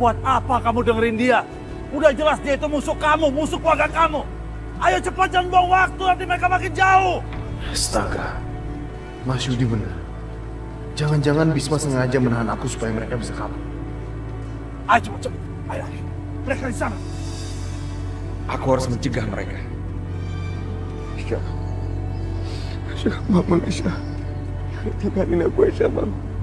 Buat apa kamu dengerin dia? Udah jelas dia itu musuh kamu, musuh keluarga kamu. Ayo cepat, jangan buang waktu, nanti mereka makin jauh. Astaga, Mas Yudi benar. Jangan-jangan Bisma sengaja menahan aku supaya mereka bisa kabur. Ayo cepat. Ayo. Mereka di sana. Aku harus mencegah mereka. Aisyah. Aisyah, bangun Aisyah. Tinggalin aku Aisyah, bangun.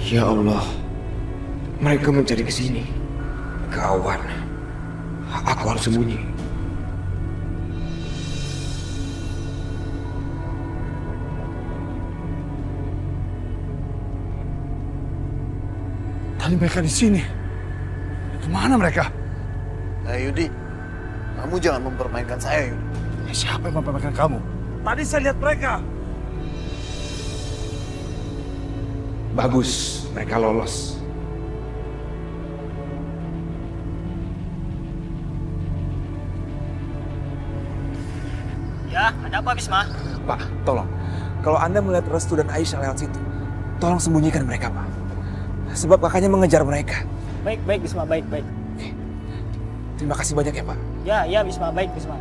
Ya Allah, mereka mencari ke sini. Gawat, aku harus sembunyi. Tadi mereka di sini. Kemana mereka? Yudi, kamu jangan mempermainkan saya, Yudi. Siapa yang mempermainkan kamu? Tadi saya lihat mereka. Bagus, mereka lolos. Ya, ada apa Bisma? Pak, tolong. Kalau Anda melihat Restu dan Aisyah lewat situ, tolong sembunyikan mereka, Pak. Sebab kakaknya mengejar mereka. Baik, baik Bisma, baik, baik. Terima kasih banyak ya, Pak. Ya Bisma, baik Bisma.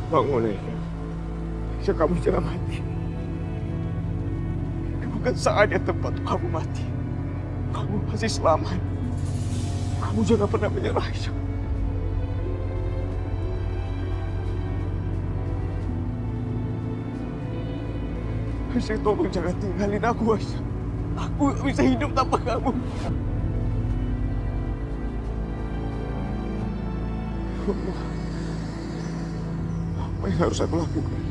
Bangun Aisyah. Aisyah, kamu jangan mati. Ini bukan saatnya tempat kamu mati. Kamu masih selamat. Kamu jangan pernah menyerah, Aisyah. Aisyah, tolong jangan tinggalin aku, Aisyah. Aku gak bisa hidup tanpa kamu. Allah, apa yang harus aku lakukan?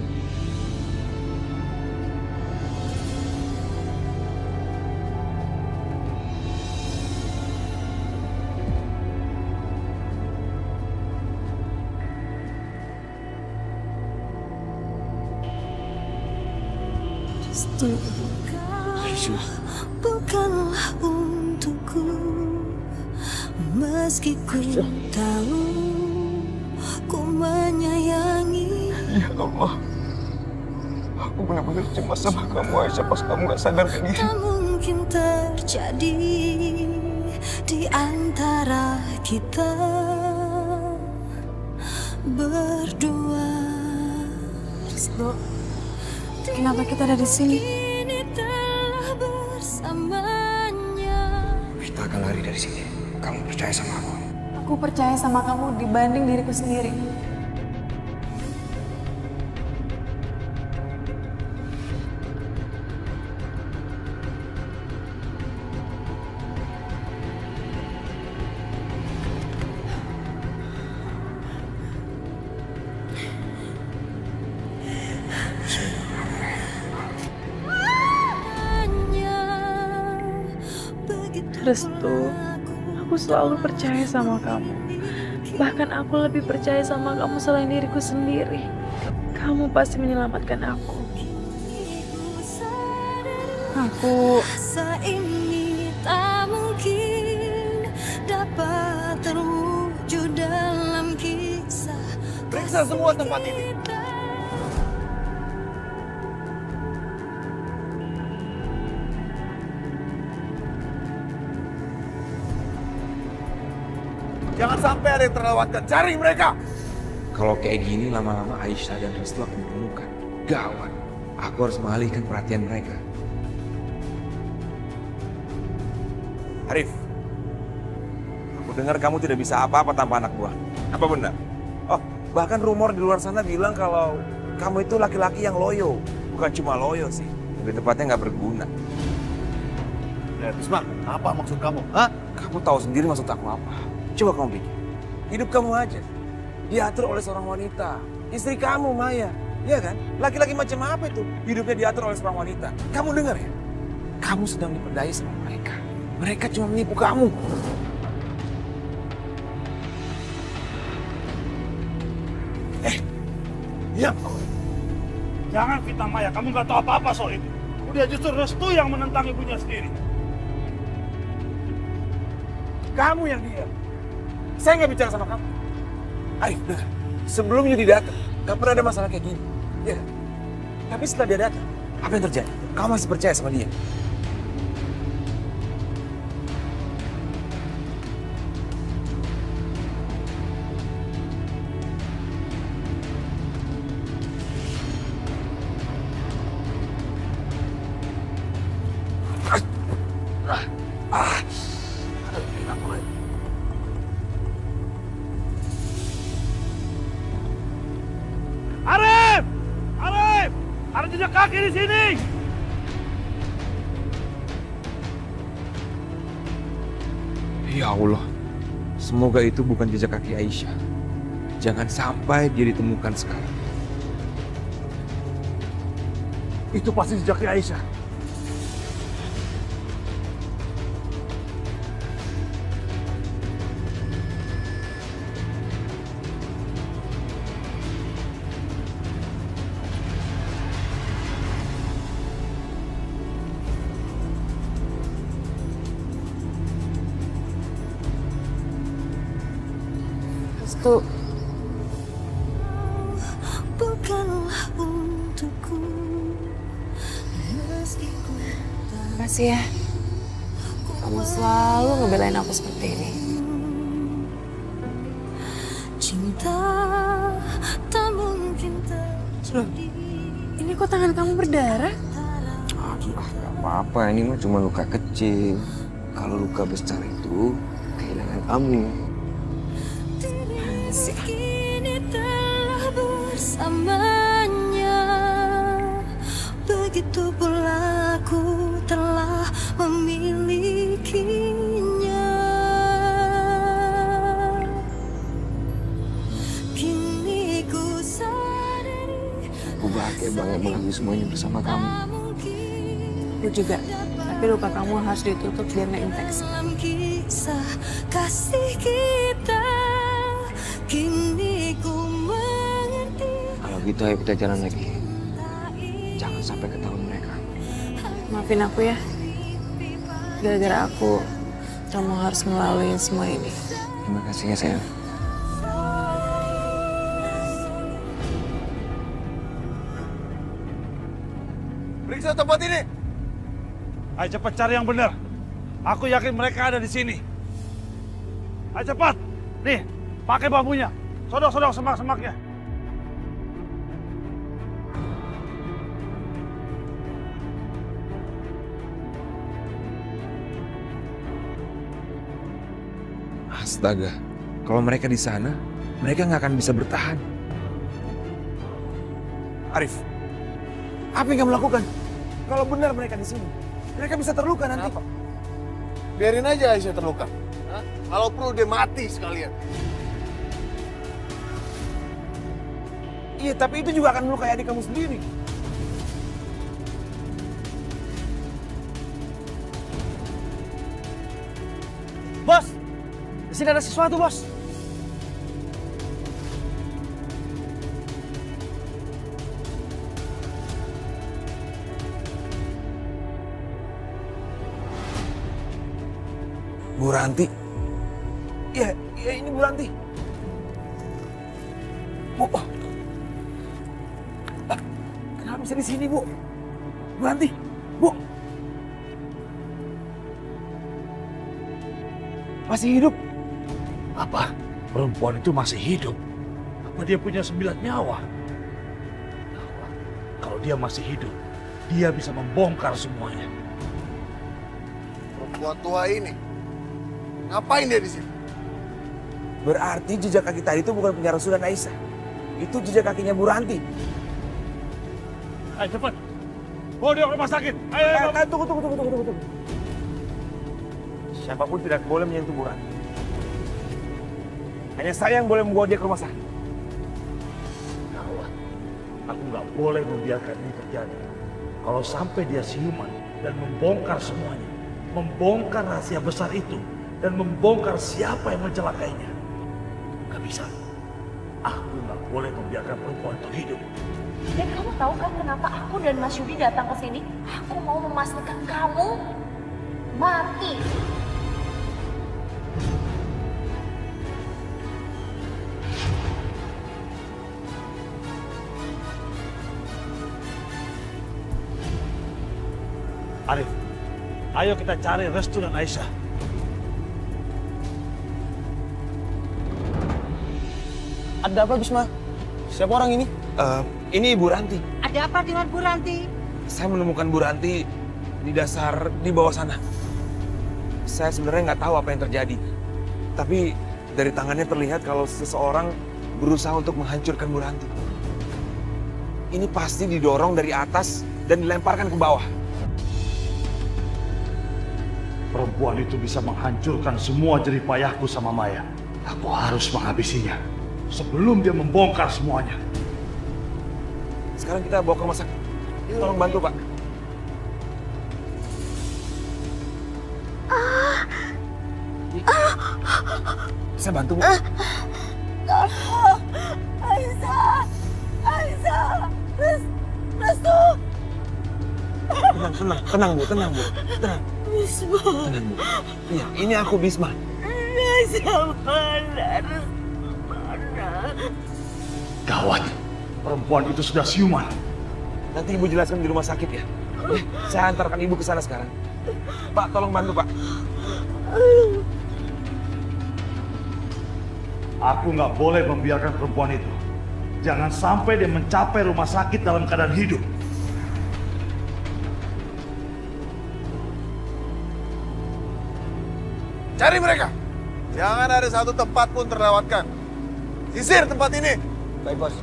Aisyah. Bukanlah untukku, meski ku tahu ku menyayangi. Ya Allah, aku benar-benar cemas sama kamu, Aisyah, pas kamu gak sadarkan diri. Tak mungkin terjadi di antara kita berdua. Restu, kenapa kita ada di sini? Kini telah bersamanya. Kita akan lari dari sini. Kamu percaya sama aku? Aku percaya sama kamu dibanding diriku sendiri. Restu, aku selalu percaya sama kamu. Bahkan aku lebih percaya sama kamu selain diriku sendiri. Kamu pasti menyelamatkan aku. Rasa ini tak mungkin dapat terwujud dalam kisah. Periksa semua tempat ini. Jangan sampai ada yang terlewatkan. Cari mereka. Kalau kayak gini lama-lama Aisyah dan Restu akan menemukan. Gawat. Aku harus mengalihkan perhatian mereka. Arif, aku dengar kamu tidak bisa apa-apa tanpa anak buah. Apa benar? Oh, bahkan rumor di luar sana bilang kalau kamu itu laki-laki yang loyo. Bukan cuma loyo sih, lebih tepatnya nggak berguna. Bisma, apa maksud kamu? Hah? Kamu tahu sendiri maksud aku apa. Coba kamu pikir, hidup kamu aja. diatur oleh seorang wanita. Istri kamu, Maya. Iya kan? Laki-laki macam apa itu? Hidupnya diatur oleh seorang wanita. Kamu dengar ya? Kamu sedang diperdaya sama mereka. Mereka cuma menipu kamu. Diam kau. Jangan fitnah Maya, kamu nggak tahu apa-apa soal itu. Dia justru Restu yang menentang ibunya sendiri. Kamu yang diam. Saya nggak bicara sama kamu. Arif, dengar. Sebelumnya dia datang, nggak pernah ada masalah kayak gini. Iya kan? Tapi setelah dia datang, apa yang terjadi? Kamu masih percaya sama dia? Arif! Arif! Ada jejak kaki di sini! Ya Allah, semoga itu bukan jejak kaki Aisyah. Jangan sampai dia ditemukan sekarang. Itu pasti jejak Aisyah. Restu, Bukanlah untukku. makasih ya. Kamu selalu ngebelain aku seperti ini. Cinta tak mungkin terjadi. Ini kok tangan kamu berdarah? Gak apa-apa, ini mah cuma luka kecil. Kalau luka besar itu kehilangan kamu. Kini telah bersamanya. Begitu pula aku telah memilikinya. Kini ku sadari Aku bahagia banget mengalami semuanya bersama kamu. tak mungkin Aku juga. Tapi luka kamu harus ditutup biar nggak infeksi. dalam kisah kasih kita. Kini ku mengerti. Kalau gitu ayo kita jalan lagi. Jangan sampai ketahuan mereka. Maafin aku ya. Gara-gara aku, kamu harus ngelaluin semua ini. Terima kasih ya sayang. Periksa tempat ini. Ayo cepat cari yang benar. Aku yakin mereka ada di sini. Ayo cepat. Nih, pakai bambunya. Sodok-sodok semak-semaknya. Astaga, kalau mereka di sana, mereka nggak akan bisa bertahan. Arif, apa yang kamu lakukan? Kalau benar mereka di sini, mereka bisa terluka nanti. Kenapa? Biarin aja Aisyah terluka. Hah? Kalau perlu dia mati sekalian. Iya, tapi itu juga akan melukai adik kamu sendiri. Bos, di sini ada sesuatu, bos. Bu Ranti. Iya, ini Bu Ranti. Bu. Kenapa bisa di sini, Bu? Bu Ranti. Bu. Masih hidup. Apa? Perempuan itu masih hidup? Apa dia punya 9 nyawa? Kalau dia masih hidup, dia bisa membongkar semuanya. Perempuan tua ini. Ngapain dia di sini? Berarti jejak kaki tadi itu bukan punya Rasul dan Aisyah. Itu jejak kakinya Bu Ranti. Ayo cepat. Bawa dia ke rumah sakit. Ayo, ayo. Tunggu. Siapapun tidak boleh menyentuh Bu Ranti. Hanya saya yang boleh membawa dia ke rumah sakit. Aku nggak boleh membiarkan ini terjadi. Kalau sampai dia siuman dan membongkar semuanya, membongkar rahasia besar itu, dan membongkar siapa yang mencelakainya. Gak bisa. Aku nggak boleh membiarkan perempuan itu hidup. Dan kamu tahu kan kenapa aku dan Mas Yudi datang ke sini? Aku mau memastikan kamu mati. Arif, ayo kita cari Restu dan Aisyah. Ada apa, Bisma? Siapa orang ini? Ini Ibu Ranti. Ada apa dengan Bu Ranti? Saya menemukan Bu Ranti di bawah sana. Saya sebenarnya nggak tahu apa yang terjadi. Tapi dari tangannya terlihat kalau seseorang berusaha untuk menghancurkan Bu Ranti. Ini pasti didorong dari atas dan dilemparkan ke bawah. Perempuan itu bisa menghancurkan semua jerih payahku sama Maya. Aku harus menghabisinya sebelum dia membongkar semuanya. Sekarang kita bawa ke rumah sakit. Tolong bantu, Pak. Saya bantu, Bu. Aisyah, Restu. Tenang, Bu. Tenang. Bisma, Tenang, Bu. Iya, ini aku Bisma. Aisyah mana? Restu mana? Gawat, perempuan itu sudah siuman. Nanti Ibu jelaskan di rumah sakit ya. Saya antarkan Ibu ke sana sekarang. Pak, tolong bantu, Pak. Aku nggak boleh membiarkan perempuan itu. Jangan sampai dia mencapai rumah sakit dalam keadaan hidup. Cari mereka. Jangan ada satu tempat pun terlewatkan. Sisir tempat ini. Baik, Bos.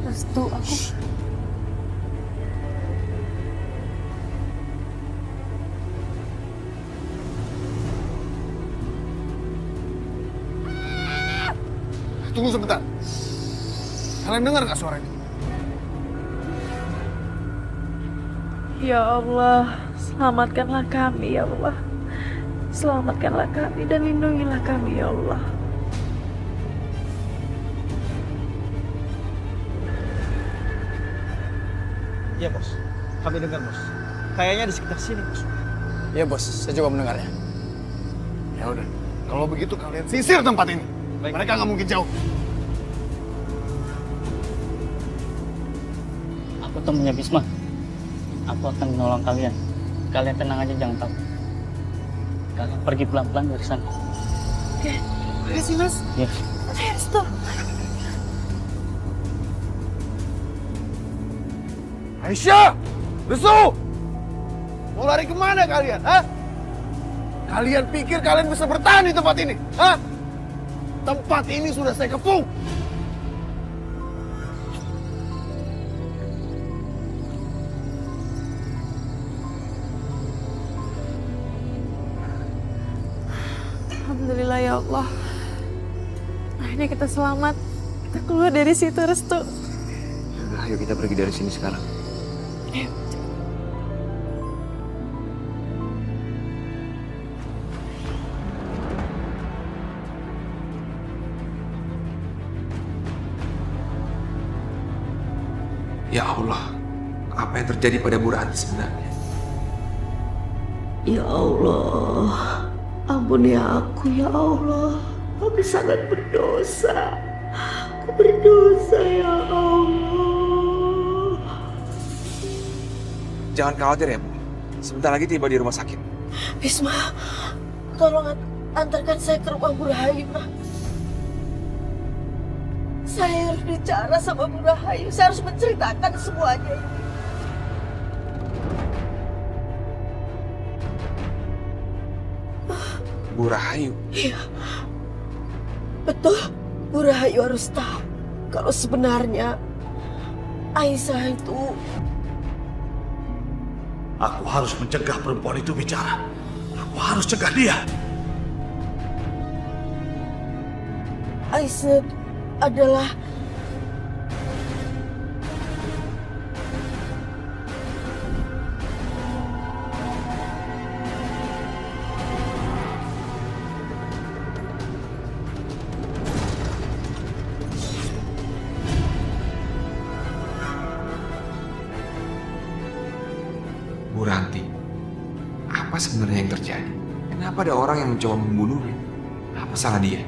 Restu, aku... Tunggu sebentar. Kalian dengar nggak suara itu? Ya Allah, selamatkanlah kami ya Allah. Selamatkanlah kami dan lindungilah kami ya Allah. Iya, Bos. Kami dengar, Bos. Kayaknya di sekitar sini, Bos. Iya bos, saya juga mendengarnya. Ya udah. Kalau begitu kalian sisir tempat ini. Baik. Mereka nggak mungkin jauh. Aku temannya Bisma. Aku akan menolong kalian. Kalian tenang aja, jangan takut. Kalian pergi pelan-pelan dari sana. Oke, makasih Mas. Ya. Restu. Aisyah! Restu! Mau lari kemana kalian? Hah? Kalian pikir kalian bisa bertahan di tempat ini? Hah? Tempat ini sudah saya kepung. Alhamdulillah ya Allah. Akhirnya kita selamat. Kita keluar dari situ, Restu. Udah, ayo kita pergi dari sini sekarang. Ya Allah, apa yang terjadi pada Bu Ranti sebenarnya? Ya Allah, ampuni aku ya Allah. Aku sangat berdosa. Aku berdosa ya Allah. Jangan khawatir ya, Bu. Sebentar lagi tiba di rumah sakit. Bisma, tolong antarkan saya ke rumah Bu Rahayu. Saya harus bicara sama Bu Rahayu. Saya harus menceritakan semuanya. Bu Rahayu? Iya, betul. Bu Rahayu harus tahu kalau sebenarnya Aisyah itu Aku harus mencegah perempuan itu bicara. Aku harus cegah dia. Aisyah adalah Bu Ranti, apa sebenarnya yang terjadi? Kenapa ada orang yang mencoba membunuhnya? Apa salah dia?